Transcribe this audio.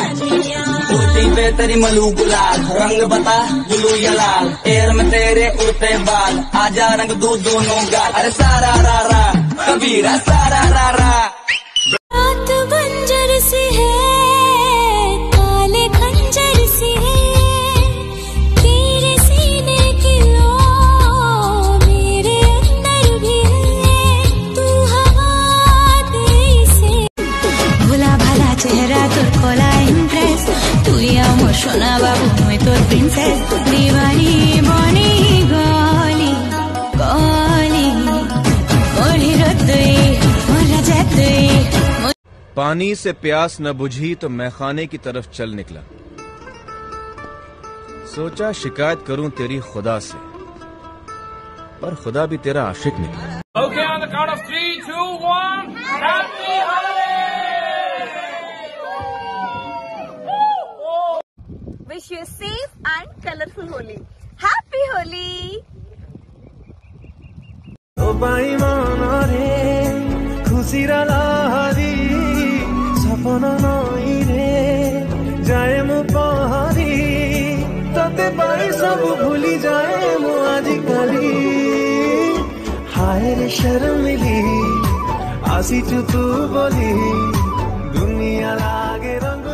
कुर्ती पे तेरी मलू गुलाल, रंग बता ब्लू या लाल, एयर में तेरे उड़ते बाल, आजा रंग दू दोनों गाल, अरे सारा रा रा कबीरा सारा रा रा। रात बंजर सी है, काले खंजर सी है, तेरे सीने की लो मेरे अंदर भी है, तू हवा दे से। भोला भाला चेहरा तोर कोला इम्प्रेस, तू या मोर सोना बाबू मुई तोर प्रिंसेस, दीवानी बनी गली गली मोर हीरो तुई मोर राजा तुई। पानी से प्यास न बुझी तो मैं खाने की तरफ चल निकला, सोचा शिकायत करूं तेरी खुदा से, पर खुदा भी तेरा आशिक निकला। Okay, on the count of 3, 2, 1, happy holidays! Wish you a safe and colorful Holi. Happy Holi! ओ बाई माना रे खुशीरा लाहारी सपना नाई रे जाए मु पहाड़ी तते पाई सब भूली जाए मु आजिकाली हाय रे शर्मिली आसी तू बोली दुनिया लागे रंग